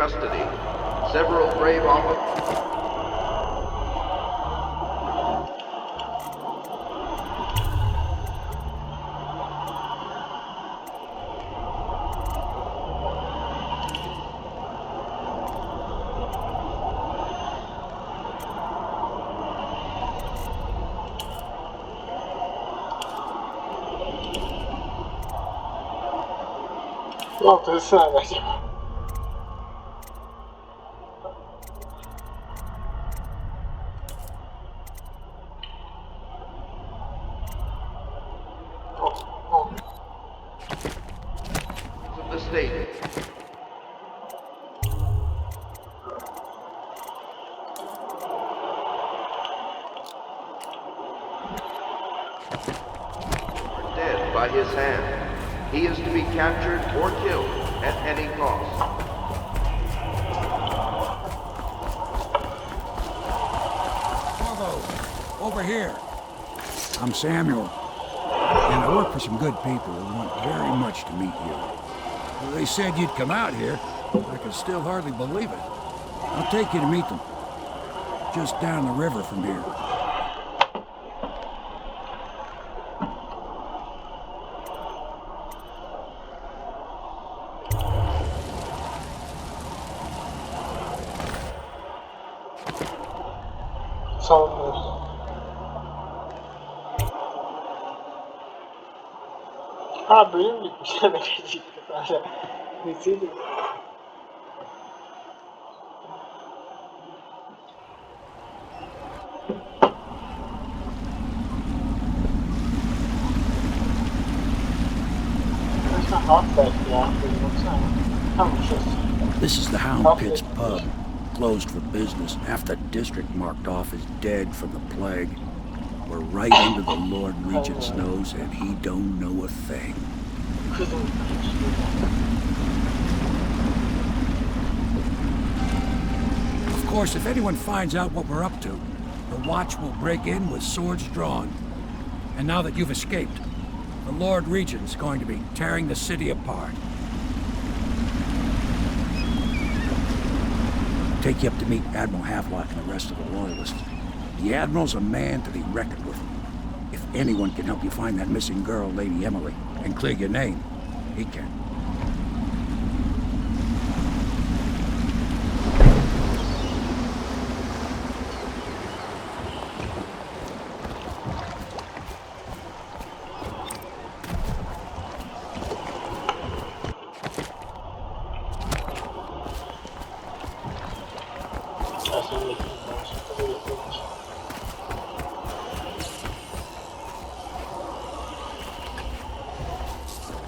custody. Several brave officers. Ne yaptı sen acaba? Of the state. Are dead by his hand. He is to be captured or killed at any cost. Bravo, over here. I'm Samuel, and I work for some good people who want very much to meet you. Well, they said you'd come out here. I can still hardly believe it. I'll take you to meet them. Just down the river from here. Sanmıyorum. Ha bölüm bitmiş. Ne geçti sadece. Bitirdim. Resmen halk belki ya. Bölüm baksana. Tam uçuyoruz. This is the Hound Pit's pub, closed for business. Half the district marked off as dead from the plague. We're right under the Lord Regent's nose, and he don't know a thing. Kızım. Of course, if anyone finds out what we're up to, the Watch will break in with swords drawn. And now that you've escaped, the Lord Regent's going to be tearing the city apart. Take you up to meet Admiral Havelock and the rest of the Loyalists. The Admiral's a man to be reckoned with. If anyone can help you find that missing girl, Lady Emily, and clear your name, he can.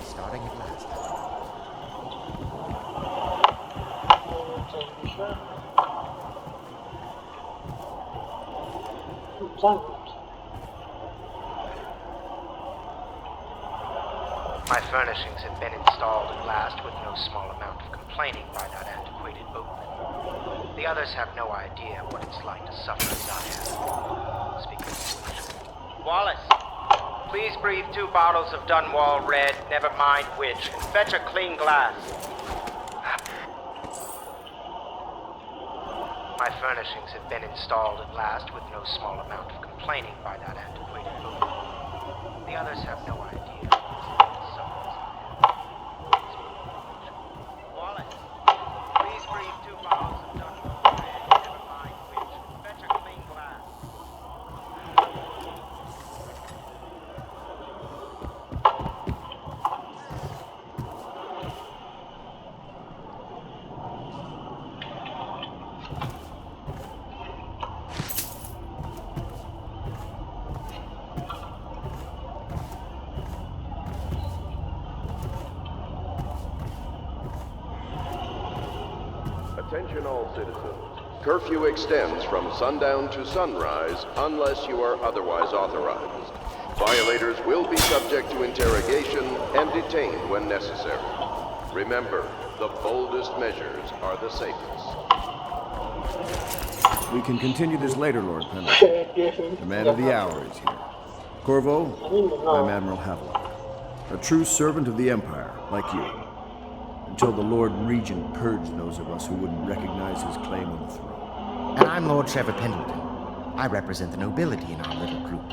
Starting at last. My furnishings have been installed at last with no small amount of complaining by that antiquated boatman. The others have no idea what it's like to suffer as I have. Speaking of which, Wallace, please breathe 2 bottles of Dunwall Red, never mind which, and fetch a clean glass. My furnishings have been installed at last with no small amount of complaining by that antiquated boatman. The others have no idea. Wallace, please breathe 2 bottles of Dunwall Red, never mind which, and fetch a clean glass. Attention all citizens. Curfew extends from sundown to sunrise unless you are otherwise authorized. Violators will be subject to interrogation and detained when necessary. Remember, the boldest measures are the safest. We can continue this later, Lord Pemberton. The man of the hour is here. Corvo, I'm Admiral Havelock, a true servant of the Empire, like you. until the Lord Regent purged those of us who wouldn't recognize his claim on the throne. And I'm Lord Trevor Pendleton. I represent the nobility in our little group.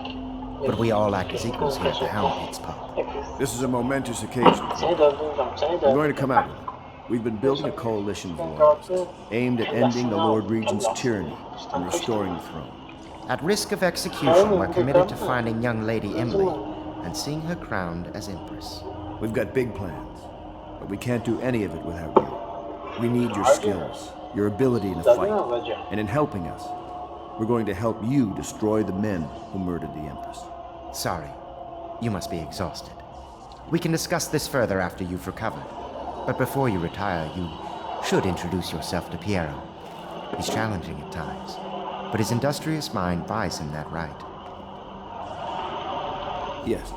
But we all act as equals here at the Hound Pits pub. This is a momentous occasion. Seni de öldüreceğim, seni de We're going to come out öldüreceğim. with it. We've been building a coalition of loyalists, aimed at ending the Lord Regent's tyranny and restoring the throne. At risk of execution, we're committed to finding young Lady Emily and seeing her crowned as Empress. We've got big plans, but we can't do any of it without you. We need your skills, your ability in a fight, and in helping us, we're going to help you destroy the men who murdered the Empress. Sorry, you must be exhausted. We can discuss this further after you've recovered. But before you retire, you should introduce yourself to Piero. He's challenging at times, but his industrious mind buys him that right. Yes,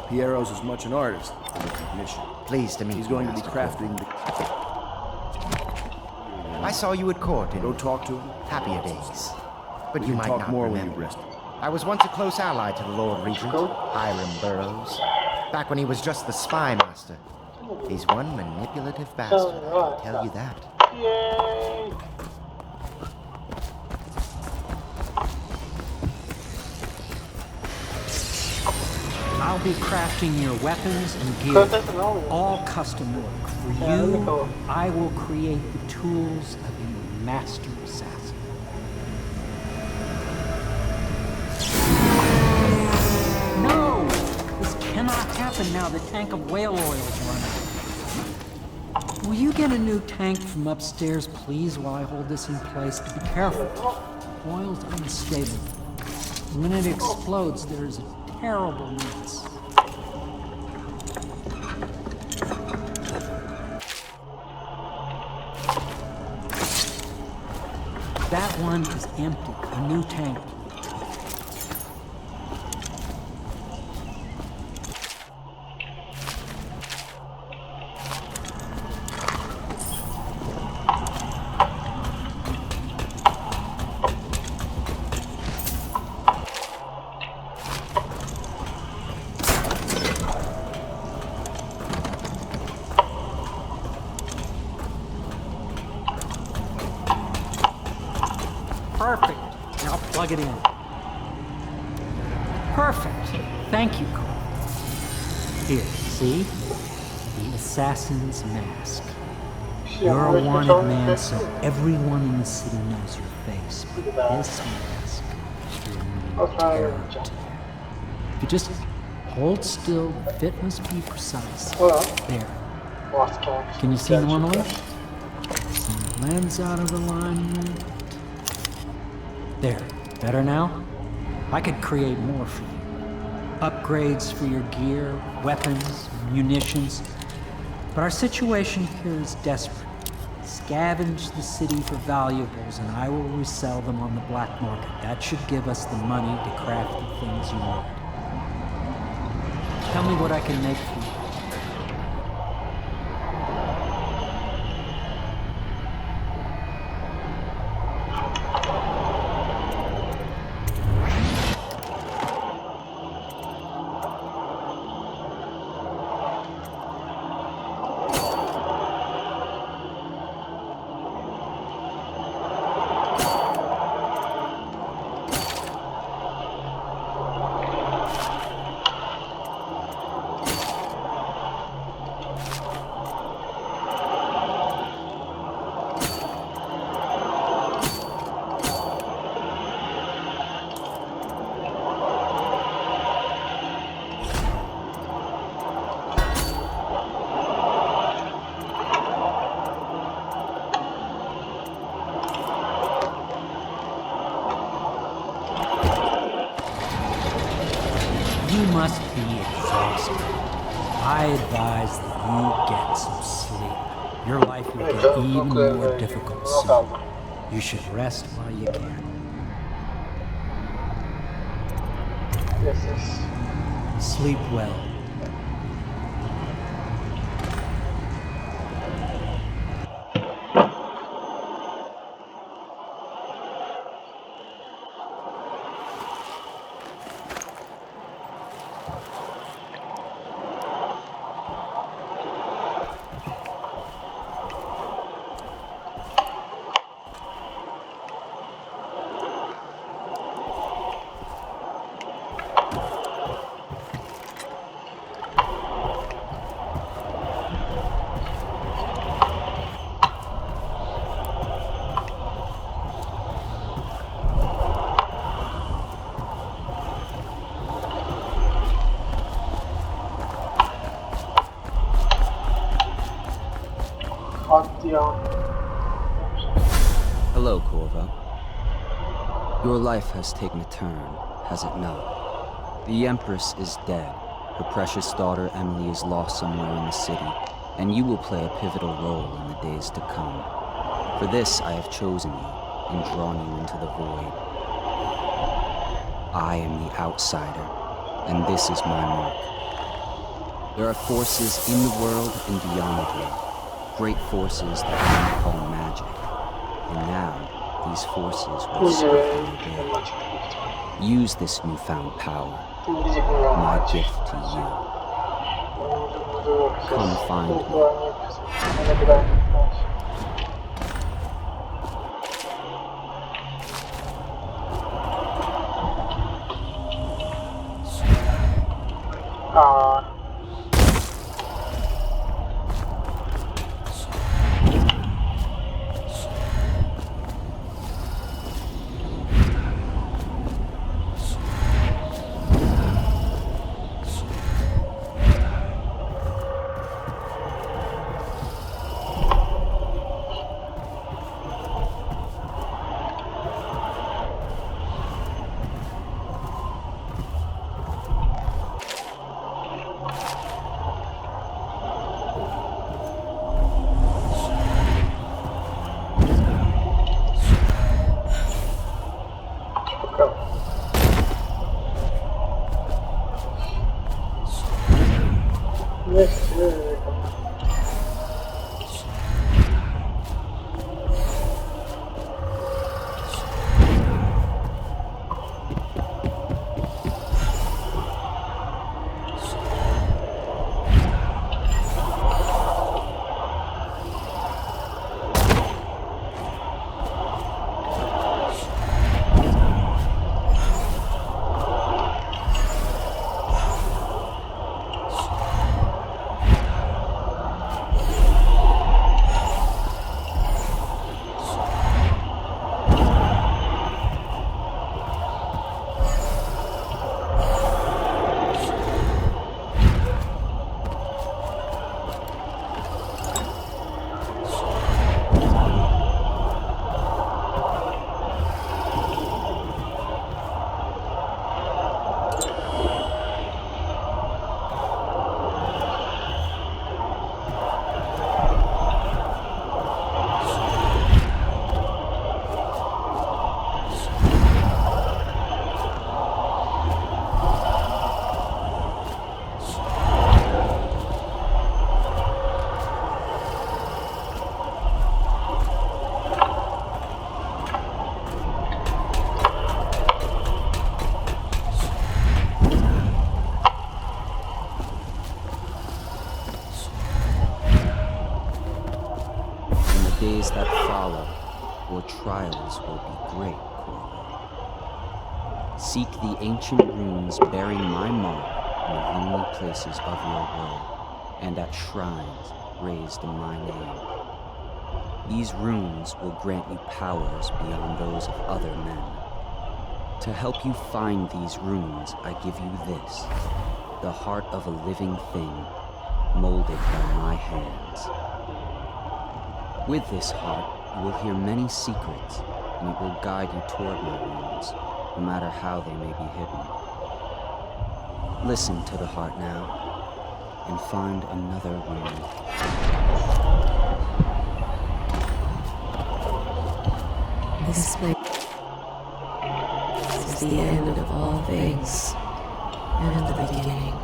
Piero's as much an artist as a technician. Pleased to meet you. He's going to be Master crafting the... Cole. I saw you at court in Go talk to him. happier days. But We you can might talk not more when remember. you've rested. I was once a close ally to the Lord Regent, Hiram Burroughs, back when he was just the spy master. He's one manipulative bastard, I can tell you that. Yay! I'll be crafting your weapons and gear, Kötesi ne oluyor? all custom work. For Yeah, you, look over. I will create the tools of a master assassin. No! This cannot happen now. The tank of whale oil is running. Will you get a new tank from upstairs, please, while I hold this in place? Be careful. Oil's unstable. When it explodes, there's a terrible mess. That one is empty. A new tank. Perfect. Now plug it in. Perfect. Thank you, Cole. Here, see? The assassin's mask. You're a wanted man, so everyone in the city knows your face. But this mask is your new character. If you just hold still, the fit must be precise. There. Can you see normally? Some lens out of alignment. There. Better now? I could create more for you. Upgrades for your gear, weapons, munitions. But our situation here is desperate. Scavenge the city for valuables and I will resell them on the black market. That should give us the money to craft the things you need. Tell me what I can make for you. You must be exhausted. I advise that you get some sleep. Your life will get even more difficult soon. You should rest while you can. Yes. Sleep well. Hello, Corvo. Your life has taken a turn, has it not? The Empress is dead. Her precious daughter Emily is lost somewhere in the city, and you will play a pivotal role in the days to come. For this I have chosen you and drawn you into the void. I am the outsider, and this is my mark. There are forces in the world and beyond it here, great forces that we call magic. And now, these forces will serve you again. Use this newfound power, my gift to you. Come find me. Days that follow, your trials will be great, Corvo. Seek the ancient runes bearing my mark in the lonely places of your world, and at shrines raised in my name. These runes will grant you powers beyond those of other men. To help you find these runes, I give you this, the heart of a living thing, molded by my hands. With this heart, you will hear many secrets, and it will guide you toward my runes, no matter how they may be hidden. Listen to the heart now, and find another rune. This place is the end of all things, and the beginning.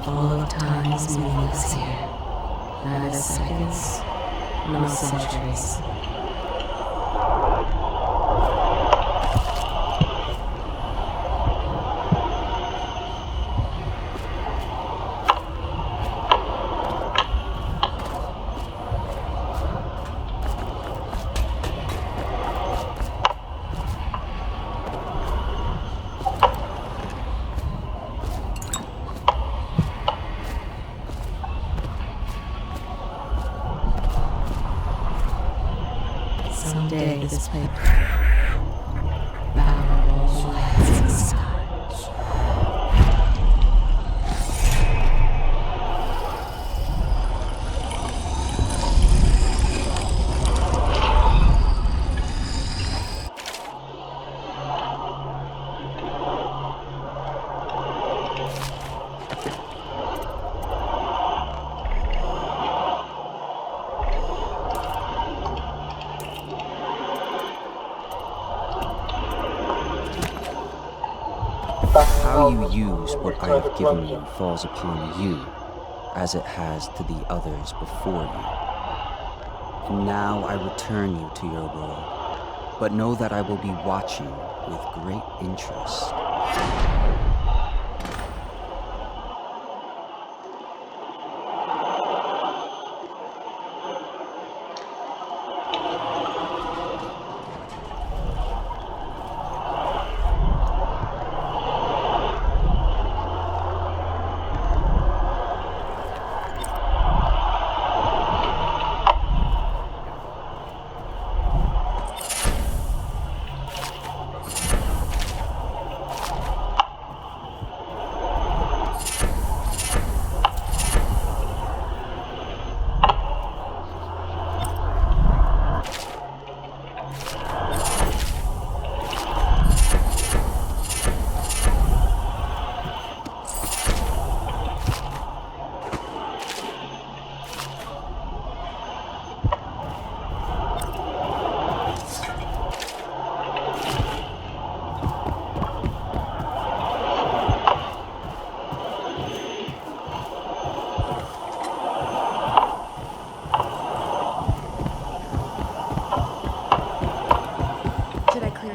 All of time is meaningless here. Neither seconds, nor centuries. this place. Battle has started. How you use what I have given you falls upon you, as it has to the others before you. And now I return you to your world, but know that I will be watching with great interest.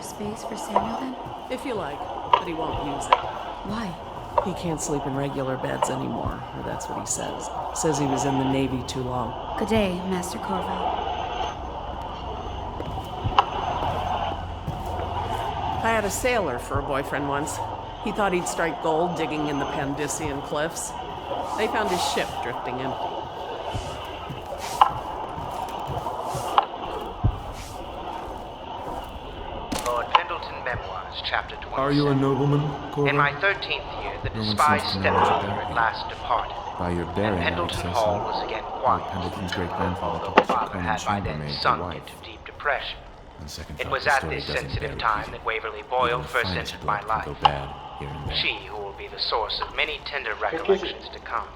Space for Samuel then? If you like, but he won't use it. Why? He can't sleep in regular beds anymore, or that's what he says. Says he was in the Navy too long. Good day, Master Corvo. I had a sailor for a boyfriend once. He thought he'd strike gold digging in the Pandician cliffs. They found his ship drifting empty. Chapter 27. Are you a nobleman, Corvo? In my 13th year, the despised stepfather at last departed. By your bearing, and Pendleton Hall was again quiet. Pendleton's great-grandfather Although the father had by then sunk into deep depression. It was at this sensitive time that Waverly Boyle first entered my life. She who will be the source of many tender recollections to come.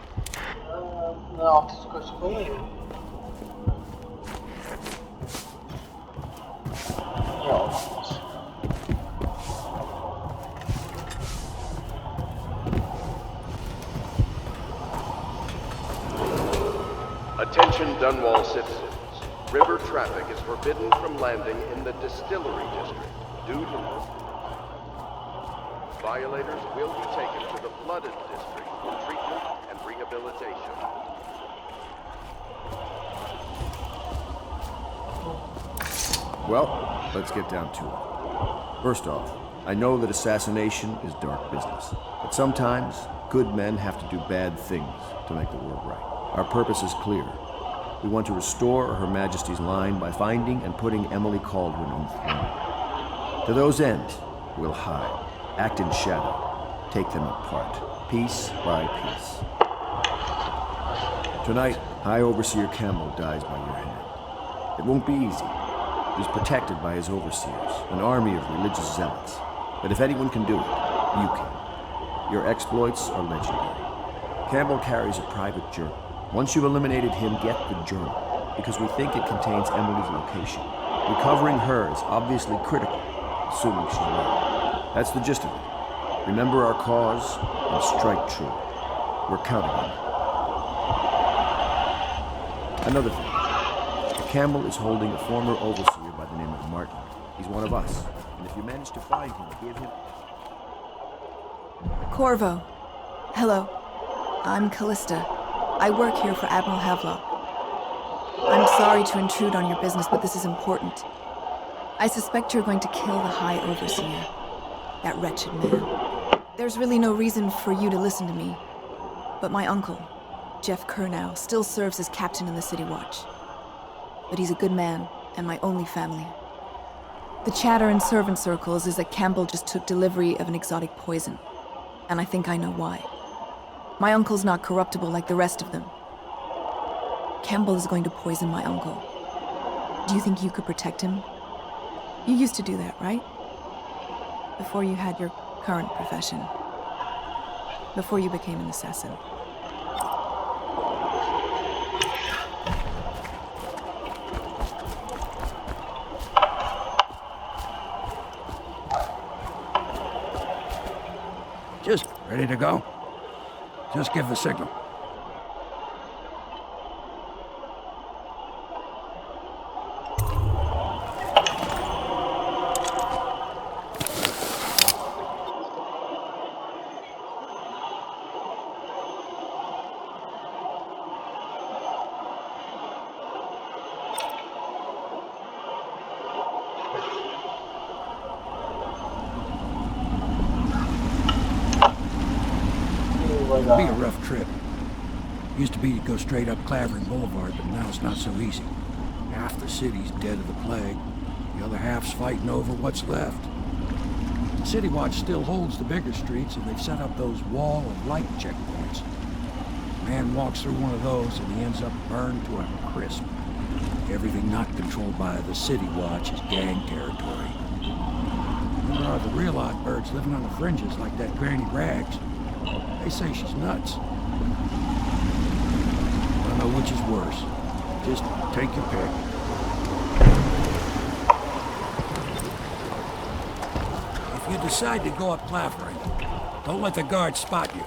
Attention Dunwall citizens. River traffic is forbidden from landing in the Distillery District due to... Violators will be taken to the Flooded District for treatment and rehabilitation. Well, let's get down to it. First off, I know that assassination is dark business, but sometimes good men have to do bad things to make the world right. Our purpose is clear. We want to restore Her Majesty's line by finding and putting Emily Cauldron on the throne. To those ends, we'll hide, act in shadow, take them apart, piece by piece. Tonight, High Overseer Campbell dies by your hand. It won't be easy. He's protected by his overseers, an army of religious zealots. But if anyone can do it, you can. Your exploits are legendary. Campbell carries a private journal. Once you've eliminated him, get the journal, because we think it contains Emily's location. Recovering her is obviously critical, assuming she's alive. That's the gist of it. Remember our cause and strike true. We're counting on you. Another thing. Campbell is holding a former overseer by the name of Martin. He's one of us, and if you manage to find him, give him... Corvo. Hello. I'm Callista. I work here for Admiral Havelock. I'm sorry to intrude on your business, but this is important. I suspect you're going to kill the High Overseer. That wretched man. There's really no reason for you to listen to me. But my uncle, Jeff Kernow, still serves as captain in the City Watch. But he's a good man, and my only family. The chatter in servant circles is that Campbell just took delivery of an exotic poison. And I think I know why. My uncle's not corruptible like the rest of them. Campbell is going to poison my uncle. Do you think you could protect him? You used to do that, right? Before you had your current profession. Before you became an assassin. Just ready to go? Just give the signal. It'll be a rough trip. Used to be to go straight up Clavering Boulevard, but now it's not so easy. Half the city's dead of the plague. The other half's fighting over what's left. City Watch still holds the bigger streets, and they've set up those wall of light checkpoints. A man walks through one of those, and he ends up burned to a crisp. Everything not controlled by the City Watch is gang territory. Then there are the real odd birds living on the fringes like that Granny Rags. They say she's nuts. I don't know which is worse. Just take your pick. If you decide to go up Clavering, don't let the guards spot you.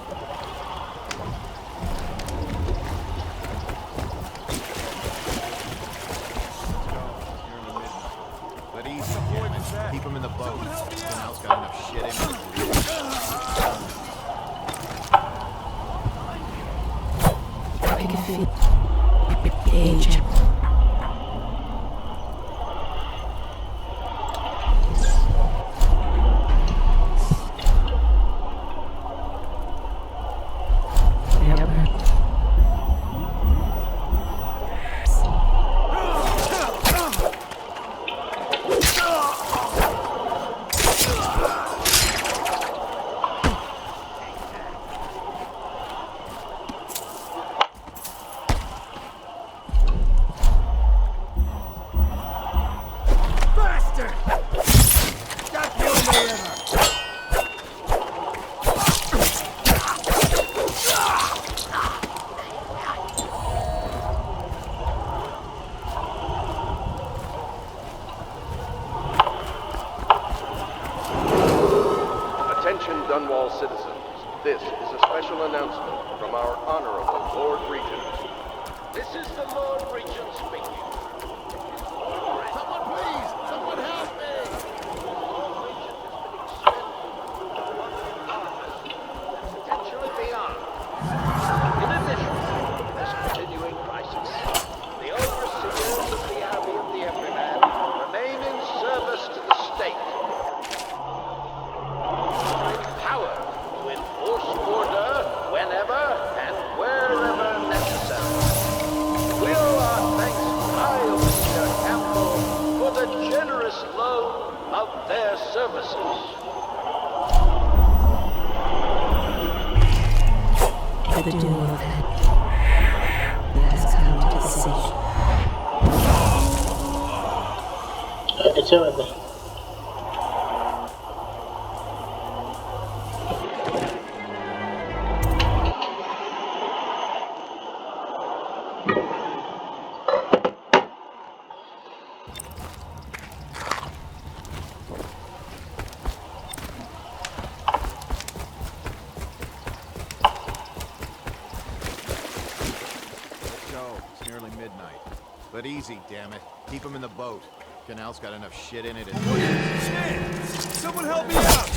But easy. Keep him in the boat. Canal's got enough shit in it. I can feel age. Dunwall citizens, this is a special announcement from our Honorable Lord Regent. This is the Lord Regent speaking. Someone please! Someone help me! The Lord Regent has been extended potentially beyond. In addition to this continuing crisis, the overseers of the Abbey of the Everyman remain in service to the state. To enforce order whenever and wherever necessary. Will our thanks high Officer Campbell for the generous loan of their services. The doom of it has come to decision. Geçemedi. But easy, damn it. Keep him in the boat. Canal's got enough shit in it. Shit! Someone help me out!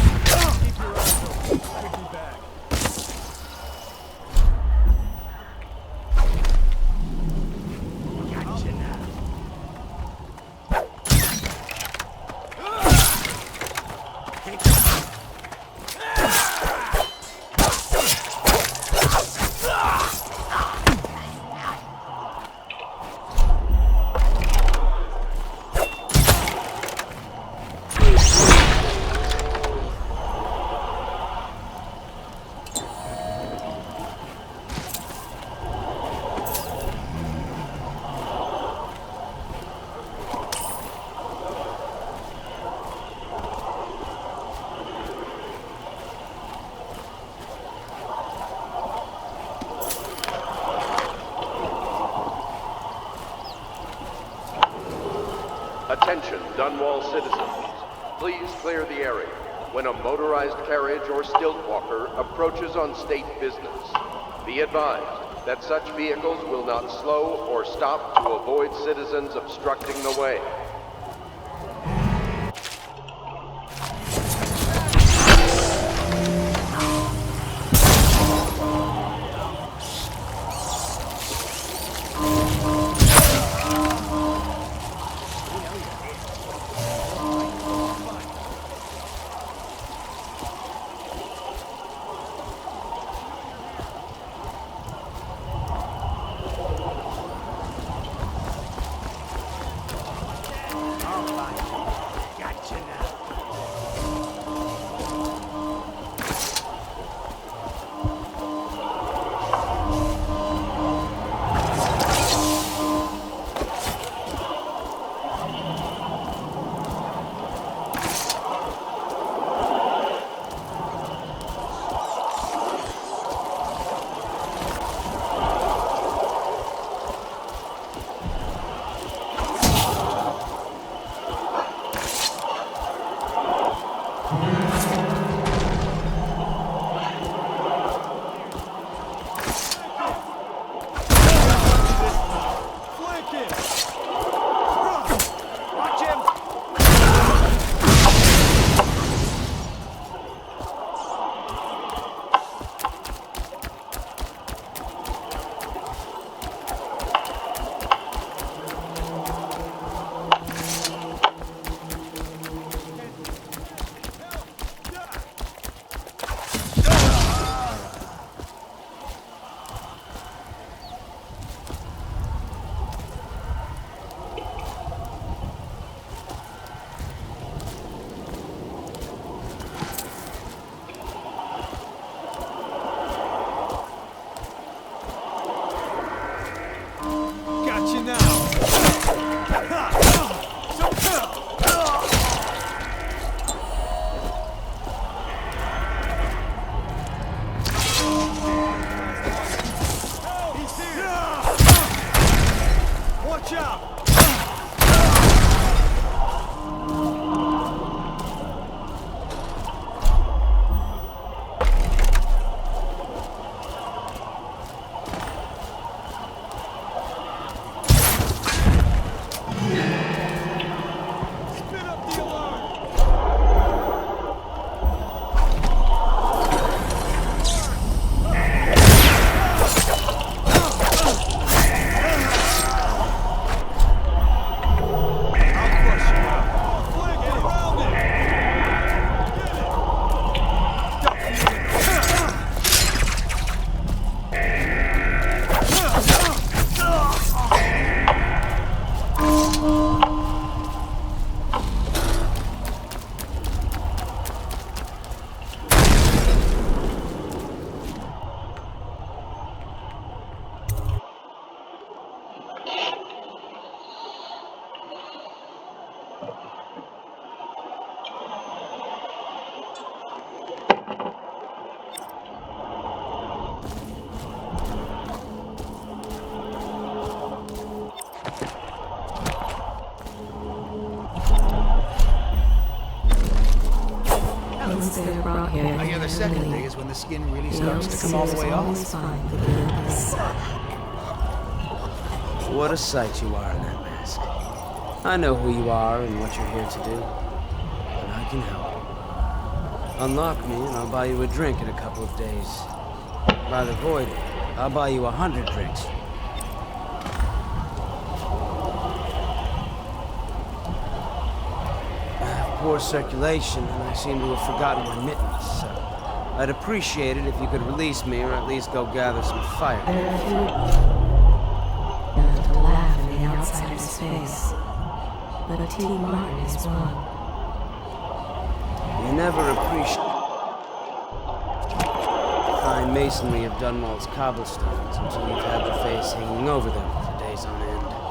Keep your eyes open. I'll be back. Gotcha now. Attention, Dunwall citizens. Please clear the area when a motorized carriage or stilt walker approaches on state business. Be advised that such vehicles will not slow or stop to avoid citizens obstructing the way. I hear the second day is when the skin really starts to come all the way off. What a sight you are in that mask. I know who you are and what you're here to do, and I can help. Unlock me and I'll buy you a drink in a couple of days. By the void, I'll buy you 100 drinks. Poor circulation, and I seem to have forgotten my mittens, so I'd appreciate it if you could release me or at least go gather some fire. There are few enough to laugh in the outsider's face, but T. Martin is one. You never appreciate the fine masonry of Dunwall's cobblestones until you've had your face hanging over them for days on end.